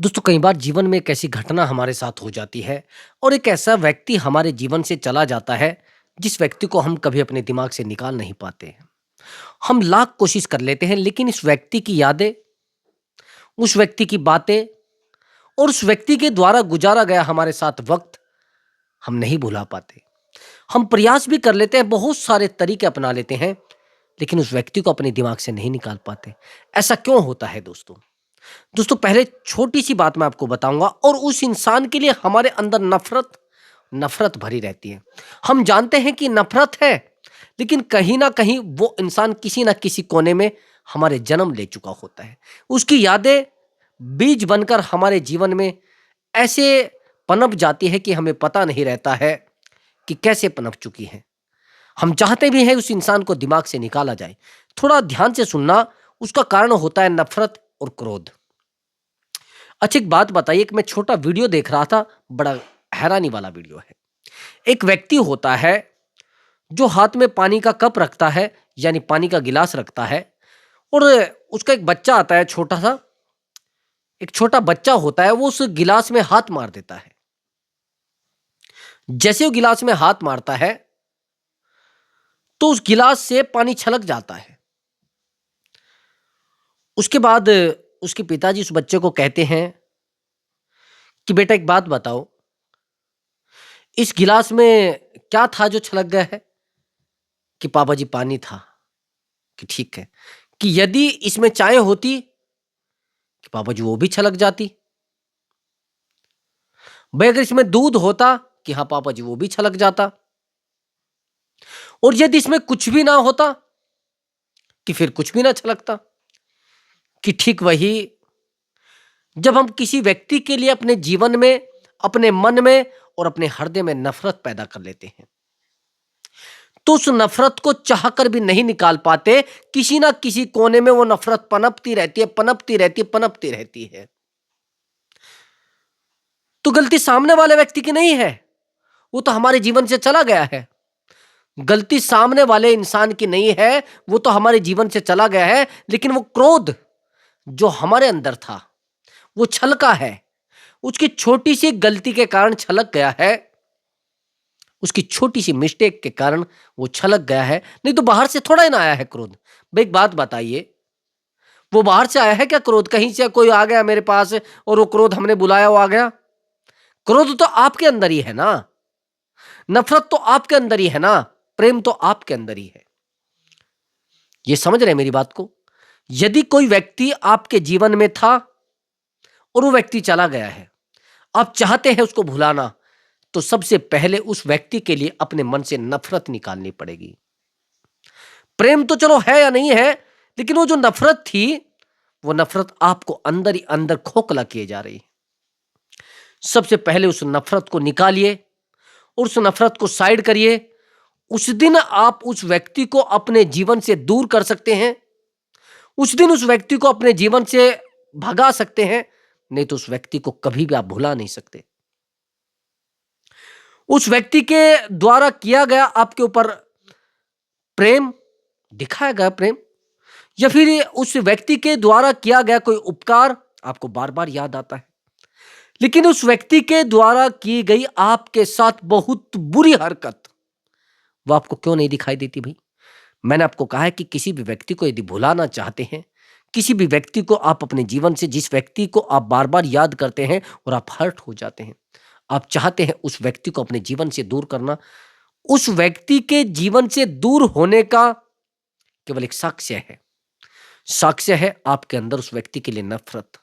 दोस्तों कई बार जीवन में एक ऐसी घटना हमारे साथ हो जाती है और एक ऐसा व्यक्ति हमारे जीवन से चला जाता है जिस व्यक्ति को हम कभी अपने दिमाग से निकाल नहीं पाते हैं। हम लाख कोशिश कर लेते हैं लेकिन इस व्यक्ति की यादें, उस व्यक्ति की बातें और उस व्यक्ति के द्वारा गुजारा गया हमारे साथ वक्त हम नहीं भुला पाते। हम प्रयास भी कर लेते हैं, बहुत सारे तरीके अपना लेते हैं, लेकिन उस व्यक्ति को अपने दिमाग से नहीं निकाल पाते। ऐसा क्यों होता है दोस्तों? दोस्तों पहले छोटी सी बात मैं आपको बताऊंगा और उस इंसान के लिए हमारे अंदर नफरत नफरत भरी रहती है। हम जानते हैं कि नफरत है, लेकिन कहीं ना कहीं वो इंसान किसी ना किसी कोने में हमारे जन्म ले चुका होता है। उसकी यादें बीज बनकर हमारे जीवन में ऐसे पनप जाती है कि हमें पता नहीं रहता है कि कैसे पनप चुकी है। हम चाहते भी हैं उस इंसान को दिमाग से निकाला जाए। थोड़ा ध्यान से सुनना। उसका कारण होता है नफरत और क्रोध। अच्छा एक बात बताइए, एक मैं छोटा वीडियो देख रहा था, बड़ा हैरानी वाला वीडियो है। एक व्यक्ति होता है जो हाथ में पानी का कप रखता है, यानी पानी का गिलास रखता है, और उसका एक बच्चा आता है, छोटा सा एक छोटा बच्चा होता है, वो उस गिलास में हाथ मार देता है। जैसे वो गिलास में हाथ मारता है तो उस गिलास से पानी छलक जाता है। उसके बाद उसके पिताजी उस बच्चे को कहते हैं कि बेटा एक बात बताओ, इस गिलास में क्या था जो छलक गया है? कि पापा जी पानी था। कि ठीक है। कि यदि इसमें चाय होती? कि पापा जी वो भी छलक जाती। भाई अगर इसमें दूध होता? कि हाँ पापा जी वो भी छलक जाता। और यदि इसमें कुछ भी ना होता? कि फिर कुछ भी ना छलकता। कि ठीक वही, जब हम किसी व्यक्ति के लिए अपने जीवन में, अपने मन में और अपने हृदय में नफरत पैदा कर लेते हैं, तो उस नफरत को चाहकर भी नहीं निकाल पाते। किसी ना किसी कोने में वो नफरत पनपती रहती है, पनपती रहती है, पनपती रहती है। तो गलती सामने वाले व्यक्ति की नहीं है, वो तो हमारे जीवन से चला गया है। गलती सामने वाले इंसान की नहीं है, वो तो हमारे जीवन से चला गया है, लेकिन वो क्रोध जो हमारे अंदर था वो छलका है। उसकी छोटी सी गलती के कारण छलक गया है, उसकी छोटी सी मिस्टेक के कारण वो छलक गया है, नहीं तो बाहर से थोड़ा ही ना आया है क्रोध। भाई एक बात बताइए, वो बाहर से आया है क्या क्रोध? कहीं से कोई आ गया मेरे पास और वो क्रोध हमने बुलाया वो आ गया? क्रोध तो आपके अंदर ही है ना, नफरत तो आपके अंदर ही है ना, प्रेम तो आपके अंदर ही है। ये समझ रहे हैं मेरी बात को? यदि कोई व्यक्ति आपके जीवन में था और वो व्यक्ति चला गया है, आप चाहते हैं उसको भुलाना, तो सबसे पहले उस व्यक्ति के लिए अपने मन से नफरत निकालनी पड़ेगी। प्रेम तो चलो है या नहीं है, लेकिन वो जो नफरत थी, वो नफरत आपको अंदर ही अंदर खोखला किए जा रही है। सबसे पहले उस नफरत को निकालिए और उस नफरत को साइड करिए। उस दिन आप उस व्यक्ति को अपने जीवन से दूर कर सकते हैं, उस दिन उस व्यक्ति को अपने जीवन से भगा सकते हैं, नहीं तो उस व्यक्ति को कभी भी आप भुला नहीं सकते। उस व्यक्ति के द्वारा किया गया आपके ऊपर प्रेम, दिखाया गया प्रेम, या फिर उस व्यक्ति के द्वारा किया गया कोई उपकार आपको बार बार याद आता है, लेकिन उस व्यक्ति के द्वारा की गई आपके साथ बहुत बुरी हरकत, वो आपको क्यों नहीं दिखाई देती भाई? मैंने आपको कहा है कि किसी भी व्यक्ति को यदि भुलाना चाहते हैं, किसी भी व्यक्ति को आप अपने जीवन से, जिस व्यक्ति को आप बार बार याद करते हैं और आप हर्ट हो जाते हैं, आप चाहते हैं उस व्यक्ति को अपने जीवन से दूर करना, उस व्यक्ति के जीवन से दूर होने का केवल एक साक्ष्य है। साक्ष्य है आपके अंदर उस व्यक्ति के लिए नफरत,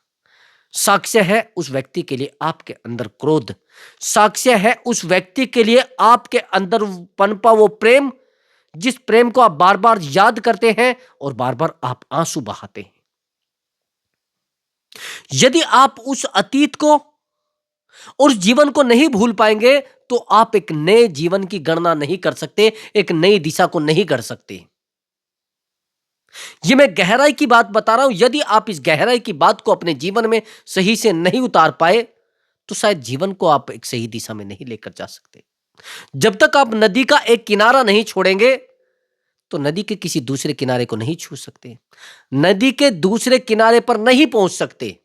साक्ष्य है उस व्यक्ति के लिए आपके अंदर क्रोध, साक्ष्य है उस व्यक्ति के लिए आपके अंदर पनपा वो प्रेम, जिस प्रेम को आप बार बार याद करते हैं और बार बार आप आंसू बहाते हैं। यदि आप उस अतीत को और उस जीवन को नहीं भूल पाएंगे, तो आप एक नए जीवन की गणना नहीं कर सकते, एक नई दिशा को नहीं कर सकते। ये मैं गहराई की बात बता रहा हूं। यदि आप इस गहराई की बात को अपने जीवन में सही से नहीं उतार पाए, तो शायद जीवन को आप एक सही दिशा में नहीं लेकर जा सकते। जब तक आप नदी का एक किनारा नहीं छोड़ेंगे, तो नदी के किसी दूसरे किनारे को नहीं छू सकते, नदी के दूसरे किनारे पर नहीं पहुंच सकते।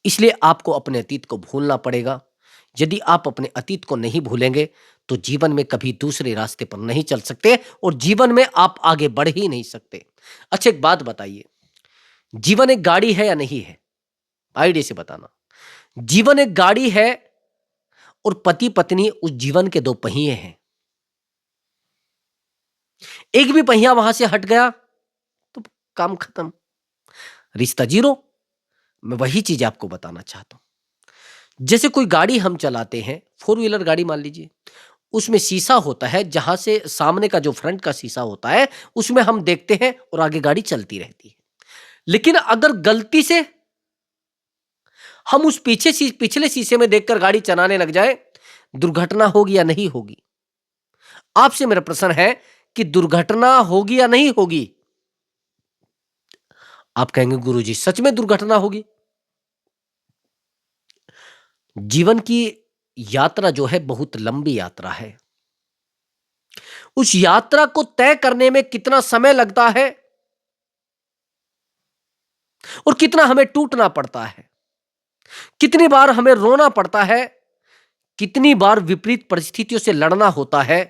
इसलिए आपको अपने अतीत को भूलना पड़ेगा। यदि आप अपने अतीत को नहीं भूलेंगे तो जीवन में कभी दूसरे रास्ते पर नहीं चल सकते और जीवन में आप आगे बढ़ ही नहीं सकते। अच्छा, एक बात बताइए, जीवन एक गाड़ी है या नहीं है? आइडिया से बताना। जीवन एक गाड़ी है और पति पत्नी उस जीवन के दो पहिए हैं। एक भी पहिया वहां से हट गया तो काम खत्म, रिश्ता जीरो। मैं वही चीज आपको बताना चाहता हूं। जैसे कोई गाड़ी हम चलाते हैं, फोर व्हीलर गाड़ी मान लीजिए, उसमें शीशा होता है, जहां से सामने का जो फ्रंट का शीशा होता है उसमें हम देखते हैं और आगे गाड़ी चलती रहती है। लेकिन अगर गलती से हम उस पिछले शीशे में देखकर गाड़ी चलाने लग जाए, दुर्घटना होगी या नहीं होगी? आपसे मेरा प्रश्न है कि दुर्घटना होगी या नहीं होगी? आप कहेंगे गुरुजी सच में दुर्घटना होगी। जीवन की यात्रा जो है बहुत लंबी यात्रा है। उस यात्रा को तय करने में कितना समय लगता है और कितना हमें टूटना पड़ता है, कितनी बार हमें रोना पड़ता है, कितनी बार विपरीत परिस्थितियों से लड़ना होता है,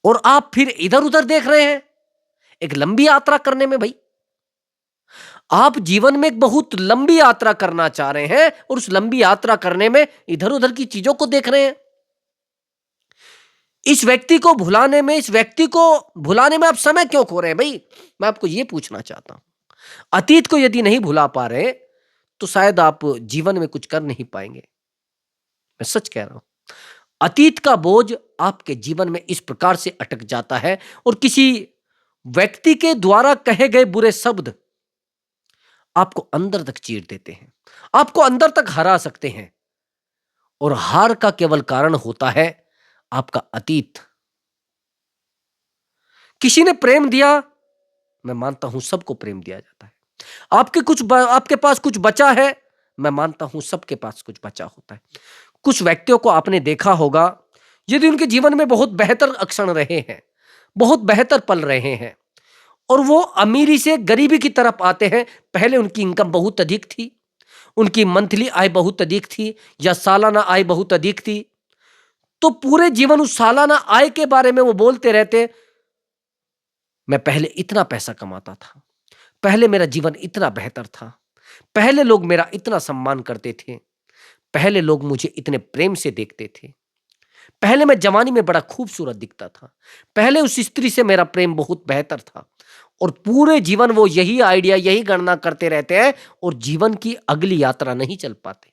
और आप फिर इधर उधर देख रहे हैं एक लंबी यात्रा करने में। भाई, आप जीवन में एक बहुत लंबी यात्रा करना चाह रहे हैं और उस लंबी यात्रा करने में इधर उधर की चीजों को देख रहे हैं। इस व्यक्ति को भुलाने में आप समय क्यों खो रहे हैं? भाई, मैं आपको यह पूछना चाहता हूं। अतीत को यदि नहीं भुला पा रहे तो शायद आप जीवन में कुछ कर नहीं पाएंगे। मैं सच कह रहा हूं। अतीत का बोझ आपके जीवन में इस प्रकार से अटक जाता है और किसी व्यक्ति के द्वारा कहे गए बुरे शब्द आपको अंदर तक चीर देते हैं, आपको अंदर तक हरा सकते हैं, और हार का केवल कारण होता है आपका अतीत। किसी ने प्रेम दिया, मैं मानता हूं सबको प्रेम दिया जाता है। आपके पास कुछ बचा है, मैं मानता हूं सबके पास कुछ बचा होता है। कुछ व्यक्तियों को आपने देखा होगा, यदि उनके जीवन में बहुत बेहतर क्षण रहे हैं, बहुत बेहतर पल रहे हैं, और वो अमीरी से गरीबी की तरफ आते हैं। पहले उनकी इनकम बहुत अधिक थी, उनकी मंथली आय बहुत अधिक थी या सालाना आय बहुत अधिक थी, तो पूरे जीवन उस सालाना आय के बारे में वो बोलते रहते, मैं पहले इतना पैसा कमाता था, पहले मेरा जीवन इतना बेहतर था, पहले लोग मेरा इतना सम्मान करते थे, पहले लोग मुझे इतने प्रेम से देखते थे, पहले मैं जवानी में बड़ा खूबसूरत दिखता था, पहले उस स्त्री से मेरा प्रेम बहुत बेहतर था। और पूरे जीवन वो यही आइडिया, यही गणना करते रहते हैं और जीवन की अगली यात्रा नहीं चल पाते,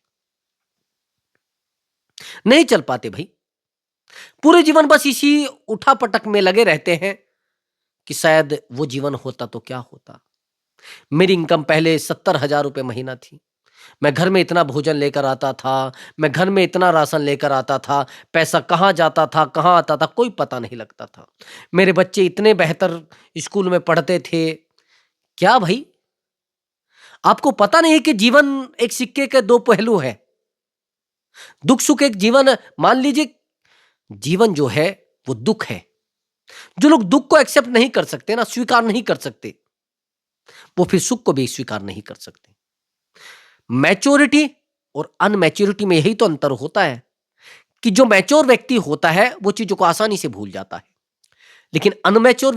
नहीं चल पाते। भाई, पूरे जीवन बस इसी उठापटक में लगे रहते हैं कि शायद वो जीवन होता तो क्या होता। मेरी इनकम पहले 70,000 रुपए महीना थी, मैं घर में इतना भोजन लेकर आता था, मैं घर में इतना राशन लेकर आता था, पैसा कहाँ जाता था कहाँ आता था कोई पता नहीं लगता था, मेरे बच्चे इतने बेहतर स्कूल में पढ़ते थे। क्या भाई, आपको पता नहीं कि जीवन एक सिक्के के दो पहलू है? दुख सुख एक जीवन, मान लीजिए जीवन जो है वो दुख है। जो लोग दुख को एक्सेप्ट नहीं कर सकते ना, स्वीकार नहीं कर सकते, वो फिर सुख को भी स्वीकार नहीं कर सकते। मैच्योरिटी और अनमैच्योरिटी में यही तो अंतर होता है कि जो मैच्योर व्यक्ति होता है वो चीजों को आसानी से भूल जाता है, लेकिन अनमैच्योर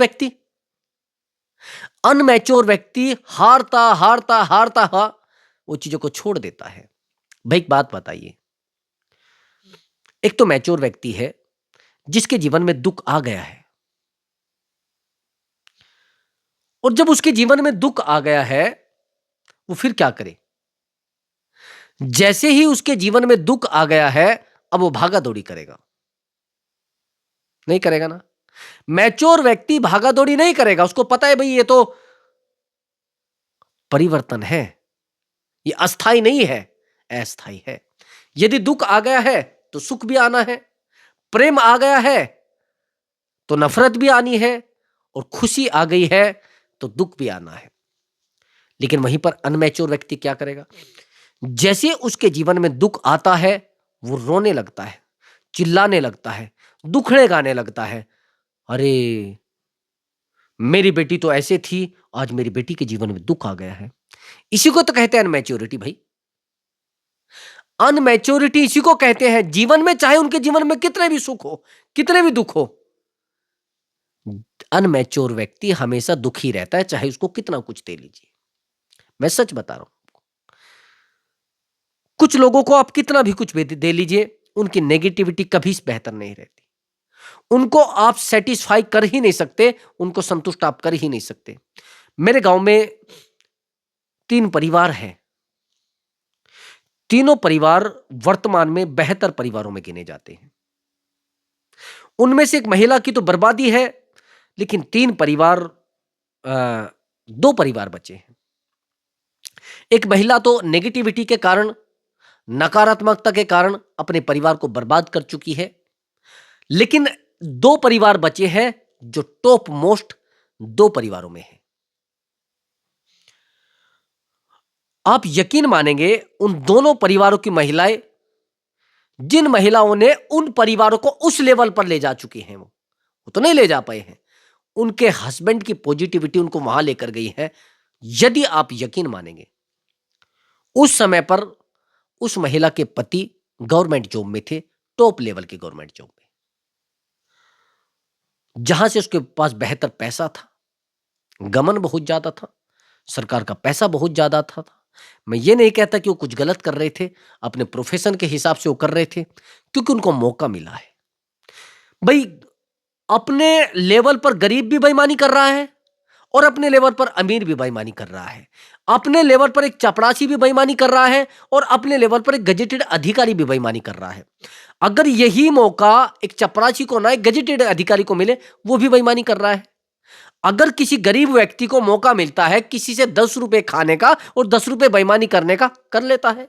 व्यक्ति हारता हारता हारता वो चीजों को छोड़ देता है। भाई, एक बात बताइए, एक तो मैच्योर व्यक्ति है जिसके जीवन में दुख आ गया है, और जब उसके जीवन में दुख आ गया है वो फिर क्या करे? जैसे ही उसके जीवन में दुख आ गया है, अब वो भागा दौड़ी करेगा? नहीं करेगा ना। मैच्योर व्यक्ति भागा दौड़ी नहीं करेगा, उसको पता है भाई ये तो परिवर्तन है, ये अस्थाई नहीं है, अस्थाई है। यदि दुख आ गया है तो सुख भी आना है, प्रेम आ गया है तो नफरत भी आनी है, और खुशी आ गई है तो दुख भी आना है। लेकिन वहीं पर अनमैच्योर व्यक्ति क्या करेगा? जैसे उसके जीवन में दुख आता है वो रोने लगता है, चिल्लाने लगता है, दुखड़े गाने लगता है, अरे मेरी बेटी तो ऐसे थी, आज मेरी बेटी के जीवन में दुख आ गया है, इसी को तो कहते हैं अनमैच्योरिटी भाई। अनमैच्योरिटी इसी को कहते हैं। जीवन में चाहे उनके जीवन में कितने भी सुख हो, कितने भी दुख हो, अनमैच्योर व्यक्ति हमेशा दुखी रहता है, चाहे उसको कितना कुछ दे लीजिए। मैं सच बता रहा हूं। कुछ लोगों को आप कितना भी कुछ भी दे लीजिए, उनकी नेगेटिविटी कभी बेहतर नहीं रहती। उनको आप सेटिस्फाई कर ही नहीं सकते, उनको संतुष्ट आप कर ही नहीं सकते। मेरे गांव में 3 परिवार हैं। तीनों परिवार वर्तमान में बेहतर परिवारों में गिने जाते हैं। उनमें से एक महिला की तो बर्बादी है, लेकिन 3 परिवार 2 परिवार बचे हैं। एक महिला तो नेगेटिविटी के कारण, नकारात्मकता के कारण अपने परिवार को बर्बाद कर चुकी है, लेकिन 2 परिवार बचे हैं जो टॉप मोस्ट 2 परिवारों में है। आप यकीन मानेंगे, उन दोनों परिवारों की महिलाएं, जिन महिलाओं ने उन परिवारों को उस लेवल पर ले जा चुकी हैं, वो तो नहीं ले जा पाए हैं, उनके हस्बैंड की पॉजिटिविटी उनको वहां लेकर गई है। यदि आप यकीन मानेंगे, उस समय पर उस महिला के पति गवर्नमेंट जॉब में थे, टॉप लेवल की गवर्नमेंट जॉब में, जहां से उसके पास बेहतर पैसा था, गमन बहुत ज्यादा था, सरकार का पैसा बहुत ज्यादा था। मैं ये नहीं कहता कि वो कुछ गलत कर रहे थे, अपने प्रोफेशन के हिसाब से वो कर रहे थे, क्योंकि उनको मौका मिला है। भाई, अपने लेवल पर गरीब भी बेईमानी कर रहा है और अपने लेवल पर अमीर भी बेईमानी कर रहा है। अपने लेवल पर एक चपरासी भी बेईमानी कर रहा है और अपने लेवल पर एक गजेटेड अधिकारी भी बेईमानी कर रहा है। अगर यही मौका एक चपरासी को ना एक गजेटेड अधिकारी को मिले, वो भी बेईमानी कर रहा है। अगर किसी गरीब व्यक्ति को मौका मिलता है किसी से 10 रुपए खाने का और 10 रुपए बेईमानी करने का, कर लेता है।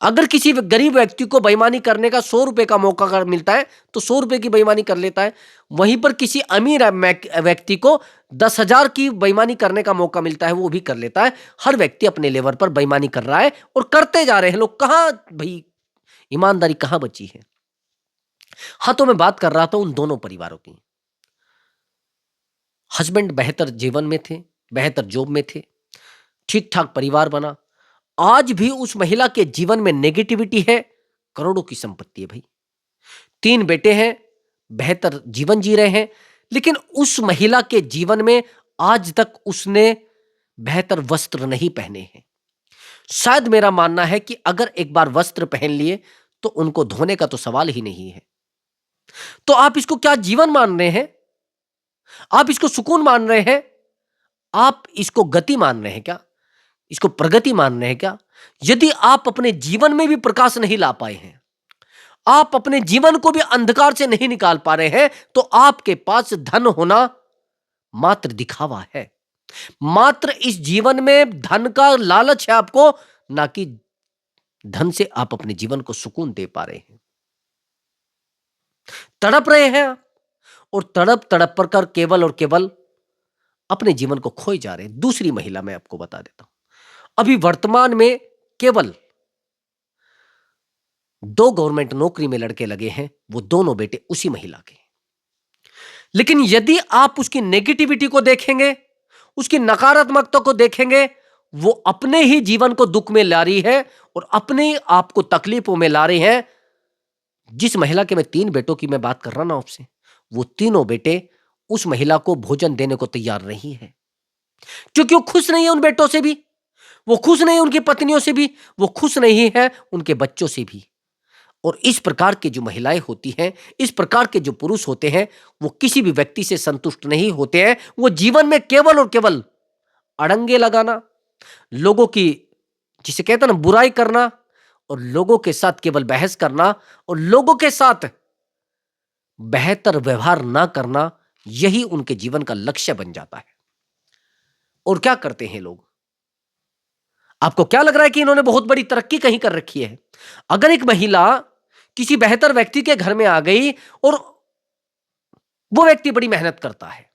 अगर किसी गरीब व्यक्ति को बेईमानी करने का 100 रुपए का मौका अगर मिलता है तो 100 रुपए की बेईमानी कर लेता है। वहीं पर किसी अमीर व्यक्ति को 10,000 की बेईमानी करने का मौका मिलता है, वो भी कर लेता है। हर व्यक्ति अपने लेवल पर बेईमानी कर रहा है और करते जा रहे हैं लोग। कहां भाई ईमानदारी कहां बची है? हाँ, तो मैं बात कर रहा था उन दोनों परिवारों की। हस्बैंड बेहतर जीवन में थे, बेहतर जॉब में थे, ठीक ठाक परिवार बना। आज भी उस महिला के जीवन में नेगेटिविटी है, करोड़ों की संपत्ति है भाई, 3 बेटे हैं, बेहतर जीवन जी रहे हैं, लेकिन उस महिला के जीवन में आज तक उसने बेहतर वस्त्र नहीं पहने हैं। शायद मेरा मानना है कि अगर एक बार वस्त्र पहन लिए तो उनको धोने का तो सवाल ही नहीं है। तो आप इसको क्या जीवन मान रहे हैं? आप इसको सुकून मान रहे हैं? आप इसको गति मान रहे हैं क्या? इसको प्रगति मान रहे हैं क्या? यदि आप अपने जीवन में भी प्रकाश नहीं ला पाए हैं, आप अपने जीवन को भी अंधकार से नहीं निकाल पा रहे हैं, तो आपके पास धन होना मात्र दिखावा है। मात्र इस जीवन में धन का लालच है आपको, ना कि धन से आप अपने जीवन को सुकून दे पा रहे हैं। तड़प रहे हैं आप, और तड़प तड़प पर कर केवल और केवल अपने जीवन को खोए जा रहे हैं। दूसरी महिला मैं आपको बता देता हूं, अभी वर्तमान में केवल 2 गवर्नमेंट नौकरी में लड़के लगे हैं, वो दोनों बेटे उसी महिला के। लेकिन यदि आप उसकी नेगेटिविटी को देखेंगे, उसकी नकारात्मकता को देखेंगे, वो अपने ही जीवन को दुख में ला रही है और अपने आप को तकलीफों में ला रही है। जिस महिला के मैं 3 बेटों की मैं बात कर रहा ना आपसे, वो तीनों बेटे उस महिला को भोजन देने को तैयार नहीं है, क्योंकि वो खुश नहीं है उन बेटों से भी, वो खुश नहीं है उनकी पत्नियों से भी, वो खुश नहीं है उनके बच्चों से भी। और इस प्रकार की जो महिलाएं होती हैं, इस प्रकार के जो पुरुष होते हैं, वो किसी भी व्यक्ति से संतुष्ट नहीं होते हैं। वो जीवन में केवल और केवल अड़ंगे लगाना, लोगों की, जिसे कहते हैं ना, बुराई करना, और लोगों के साथ केवल बहस करना और लोगों के साथ बेहतर व्यवहार ना करना, यही उनके जीवन का लक्ष्य बन जाता है। और क्या करते हैं लोग? आपको क्या लग रहा है कि इन्होंने बहुत बड़ी तरक्की कहीं कर रखी है? अगर एक महिला किसी बेहतर व्यक्ति के घर में आ गई और वो व्यक्ति बड़ी मेहनत करता है,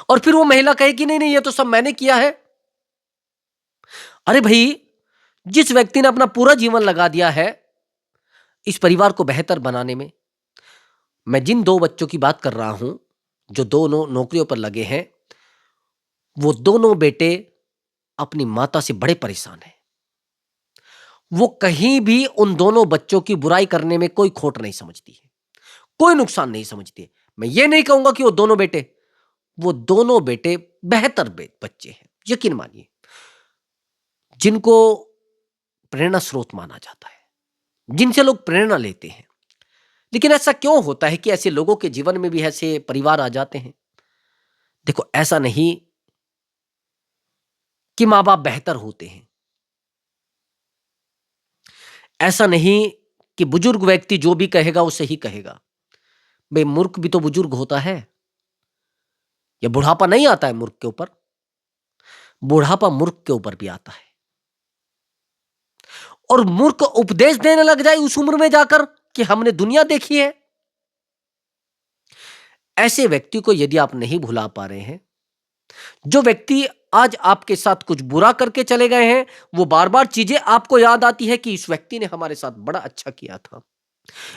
और फिर वो महिला कहे कि नहीं नहीं, ये तो सब मैंने किया है। अरे भाई, जिस व्यक्ति ने अपना पूरा जीवन लगा दिया है इस परिवार को बेहतर बनाने में, मैं जिन 2 बच्चों की बात कर रहा हूं, जो दोनों नौकरियों पर लगे हैं, वो दोनों बेटे अपनी माता से बड़े परेशान हैं। वो कहीं भी उन दोनों बच्चों की बुराई करने में कोई खोट नहीं समझती है, कोई नुकसान नहीं समझती है। मैं ये नहीं कहूंगा कि वो दोनों बेटे बेहतर बच्चे हैं, यकीन मानिए, जिनको प्रेरणा स्रोत माना जाता है, जिनसे लोग प्रेरणा लेते हैं। लेकिन ऐसा क्यों होता है कि ऐसे लोगों के जीवन में भी ऐसे परिवार आ जाते हैं? देखो, ऐसा नहीं कि माँ बाप बेहतर होते हैं, ऐसा नहीं कि बुजुर्ग व्यक्ति जो भी कहेगा वो सही कहेगा। भाई, मूर्ख भी तो बुजुर्ग होता है। या बुढ़ापा नहीं आता है मूर्ख के ऊपर, बुढ़ापा मूर्ख के ऊपर भी आता है। और मूर्ख उपदेश देने लग जाए उस उम्र में जाकर कि हमने दुनिया देखी है। ऐसे व्यक्ति को यदि आप नहीं भुला पा रहे हैं, जो व्यक्ति आज आपके साथ कुछ बुरा करके चले गए हैं, वो बार बार चीजें आपको याद आती है कि इस व्यक्ति ने हमारे साथ बड़ा अच्छा किया था,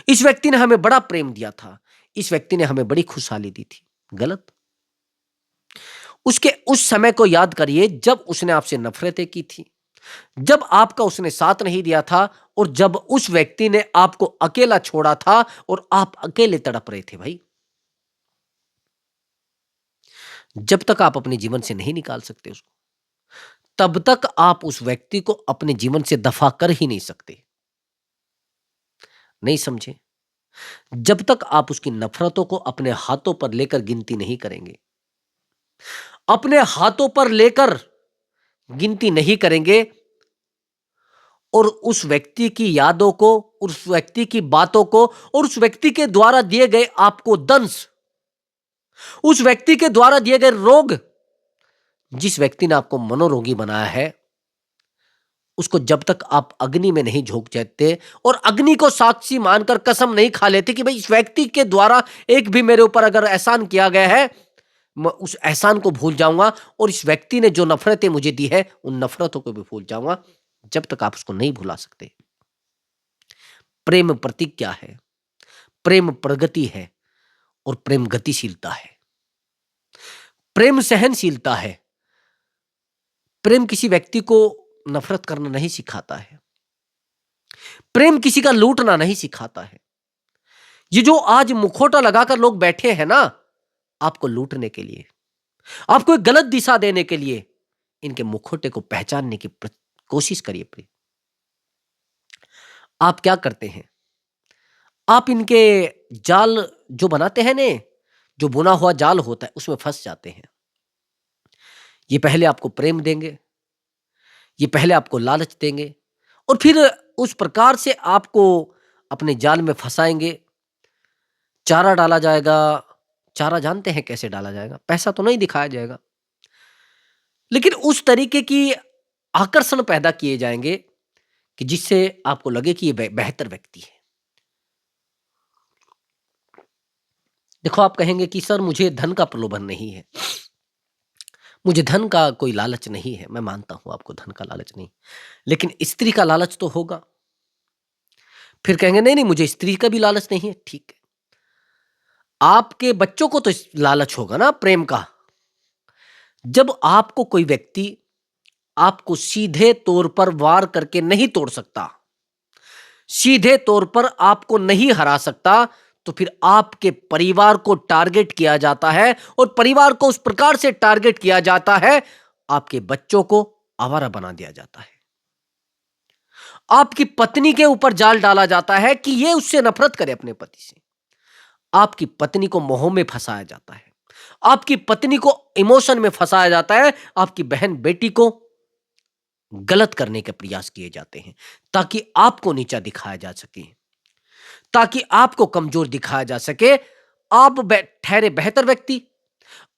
इस व्यक्ति ने हमें बड़ा प्रेम दिया था, इस व्यक्ति ने हमें बड़ी खुशहाली दी थी। गलत। उसके उस समय को याद करिए जब उसने आपसे नफरतें की थी, जब आपका उसने साथ नहीं दिया था, और जब उस व्यक्ति ने आपको अकेला छोड़ा था और आप अकेले तड़प रहे थे। भाई, जब तक आप अपने जीवन से नहीं निकाल सकते उसको, तब तक आप उस व्यक्ति को अपने जीवन से दफा कर ही नहीं सकते। नहीं समझे? जब तक आप उसकी नफरतों को अपने हाथों पर लेकर गिनती नहीं करेंगे, अपने हाथों पर लेकर गिनती नहीं करेंगे, और उस व्यक्ति की यादों को, उस व्यक्ति की बातों को, और उस व्यक्ति के द्वारा दिए गए आपको दंश, उस व्यक्ति के द्वारा दिए गए रोग, जिस व्यक्ति ने आपको मनोरोगी बनाया है, उसको जब तक आप अग्नि में नहीं झोंक जाते और अग्नि को साक्षी मानकर कसम नहीं खा लेते कि भाई इस व्यक्ति के द्वारा एक भी मेरे ऊपर अगर एहसान किया गया है, मैं उस एहसान को भूल जाऊंगा, और इस व्यक्ति ने जो नफरतें मुझे दी है उन नफरतों को भी भूल जाऊंगा, जब तक आप उसको नहीं भुला सकते। प्रेम प्रतीक क्या है? प्रेम प्रगति है, और प्रेम गतिशीलता है, प्रेम सहनशीलता है। प्रेम किसी व्यक्ति को नफरत करना नहीं सिखाता है, प्रेम किसी का लूटना नहीं सिखाता है। ये जो आज मुखौटा लगाकर लोग बैठे हैं ना, आपको लूटने के लिए, आपको एक गलत दिशा देने के लिए, इनके मुखौटे को पहचानने की कोशिश करिए। प्रिय, आप क्या करते हैं? आप इनके जाल जो बनाते हैं ने, जो बुना हुआ जाल होता है, उसमें फंस जाते हैं। ये पहले आपको प्रेम देंगे, ये पहले आपको लालच देंगे, और फिर उस प्रकार से आपको अपने जाल में फंसाएंगे। चारा डाला जाएगा, चारा जानते हैं कैसे डाला जाएगा, पैसा तो नहीं दिखाया जाएगा, लेकिन उस तरीके की आकर्षण पैदा किए जाएंगे कि जिससे आपको लगे कि ये बेहतर व्यक्ति है। देखो, आप कहेंगे कि सर मुझे धन का प्रलोभन नहीं है, मुझे धन का कोई लालच नहीं है। मैं मानता हूं आपको धन का लालच नहीं, लेकिन स्त्री का लालच तो होगा। फिर कहेंगे नहीं नहीं, मुझे स्त्री का भी लालच नहीं है। ठीक है, आपके बच्चों को तो लालच होगा ना प्रेम का। जब आपको कोई व्यक्ति आपको सीधे तौर पर वार करके नहीं तोड़ सकता, सीधे तौर पर आपको नहीं हरा सकता, तो फिर आपके परिवार को टारगेट किया जाता है, और परिवार को उस प्रकार से टारगेट किया जाता है, आपके बच्चों को आवारा बना दिया जाता है, आपकी पत्नी के ऊपर जाल डाला जाता है कि ये उससे नफरत करे, अपने पति से। आपकी पत्नी को मोह में फंसाया जाता है, आपकी पत्नी को इमोशन में फंसाया जाता है, आपकी बहन बेटी को गलत करने के प्रयास किए जाते हैं, ताकि आपको नीचा दिखाया जा सके, ताकि आपको कमजोर दिखाया जा सके। आप ठहरे बेहतर व्यक्ति,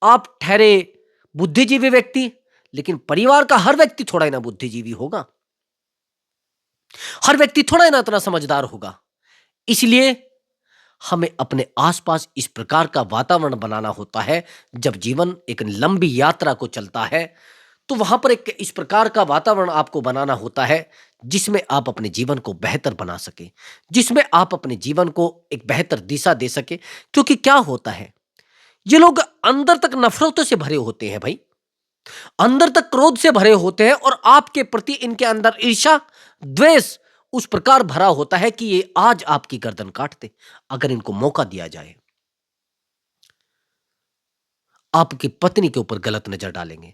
आप ठहरे बुद्धिजीवी व्यक्ति, लेकिन परिवार का हर व्यक्ति थोड़ा ही ना बुद्धिजीवी होगा, हर व्यक्ति थोड़ा ही ना इतना समझदार होगा। इसलिए हमें अपने आसपास इस प्रकार का वातावरण बनाना होता है। जब जीवन एक लंबी यात्रा को चलता है, तो वहां पर एक इस प्रकार का वातावरण आपको बनाना होता है जिसमें आप अपने जीवन को बेहतर बना सके, जिसमें आप अपने जीवन को एक बेहतर दिशा दे सके। क्योंकि क्या होता है, ये लोग अंदर तक नफरतों से भरे होते हैं भाई। अंदर तक क्रोध से भरे होते हैं और आपके प्रति इनके अंदर ईर्ष्या, द्वेष उस प्रकार भरा होता है कि ये आज आपकी गर्दन काट दे अगर इनको मौका दिया जाए। आपकी पत्नी के ऊपर गलत नजर डालेंगे,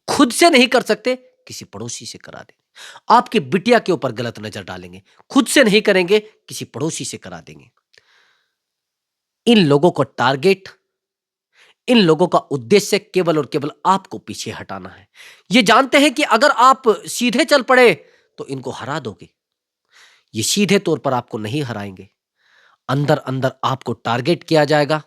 खुद से नहीं कर सकते, किसी पड़ोसी से करा देंगे। आपकी बिटिया के ऊपर गलत नजर डालेंगे, खुद से नहीं करेंगे, किसी पड़ोसी से करा देंगे। इन लोगों को टारगेट, इन लोगों का उद्देश्य केवल और केवल आपको पीछे हटाना है। ये जानते हैं कि अगर आप सीधे चल पड़े तो इनको हरा दोगे। ये सीधे तौर पर आपको नहीं हराएंगे। अंदर अंदर आपको टारगेट किया जाएगा,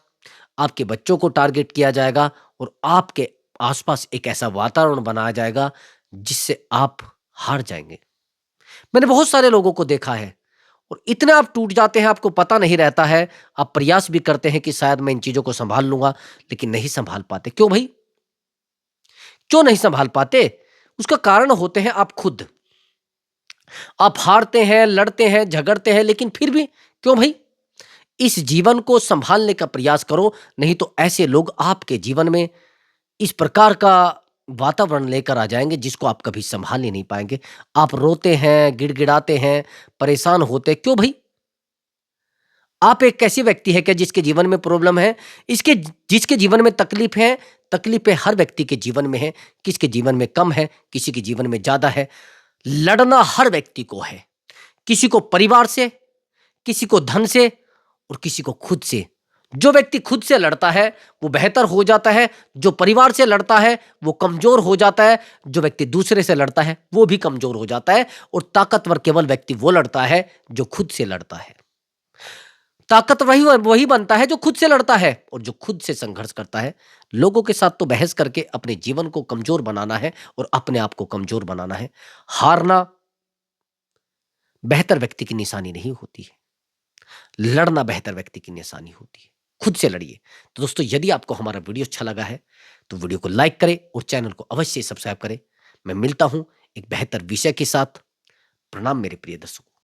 आपके बच्चों को टारगेट किया जाएगा और आपके आसपास एक ऐसा वातावरण बनाया जाएगा जिससे आप हार जाएंगे। मैंने बहुत सारे लोगों को देखा है और इतने आप टूट जाते हैं, आपको पता नहीं रहता है। आप प्रयास भी करते हैं कि शायद मैं इन चीजों को संभाल लूंगा, लेकिन नहीं संभाल पाते। क्यों भाई? क्यों नहीं संभाल पाते? उसका कारण होते हैं आप खुद। आप हारते हैं, लड़ते हैं, झगड़ते हैं, लेकिन फिर भी क्यों भाई? इस जीवन को संभालने का प्रयास करो, नहीं तो ऐसे लोग आपके जीवन में इस प्रकार का वातावरण लेकर आ जाएंगे जिसको आप कभी संभाल ही नहीं पाएंगे। आप रोते हैं, गिड़गिड़ाते हैं, परेशान होते हैं। क्यों भाई? आप एक ऐसी व्यक्ति है क्या जिसके जीवन में प्रॉब्लम है? इसके जिसके जीवन में तकलीफ है, तकलीफें हर व्यक्ति के जीवन में है। किसके जीवन में कम है, किसी के जीवन में ज्यादा है। लड़ना हर व्यक्ति को है, किसी को परिवार से, किसी को धन से और किसी को खुद से। जो व्यक्ति खुद से लड़ता है वो बेहतर हो जाता है, जो परिवार से लड़ता है वो कमजोर हो जाता है, जो व्यक्ति दूसरे से लड़ता है वो भी कमजोर हो जाता है। और ताकतवर केवल व्यक्ति वो लड़ता है जो खुद से लड़ता है। ताकत वही वही बनता है जो खुद से लड़ता है और जो खुद से संघर्ष करता है। लोगों के साथ तो बहस करके अपने जीवन को कमजोर बनाना है और अपने आप को कमजोर बनाना है। हारना बेहतर व्यक्ति की निशानी नहीं होती है, लड़ना बेहतर व्यक्ति की निशानी होती है। खुद से लड़िए। तो दोस्तों, यदि आपको हमारा वीडियो अच्छा लगा है तो वीडियो को लाइक करें और चैनल को अवश्य सब्सक्राइब करें। मैं मिलता हूं एक बेहतर विषय के साथ। प्रणाम मेरे प्रिय दर्शकों।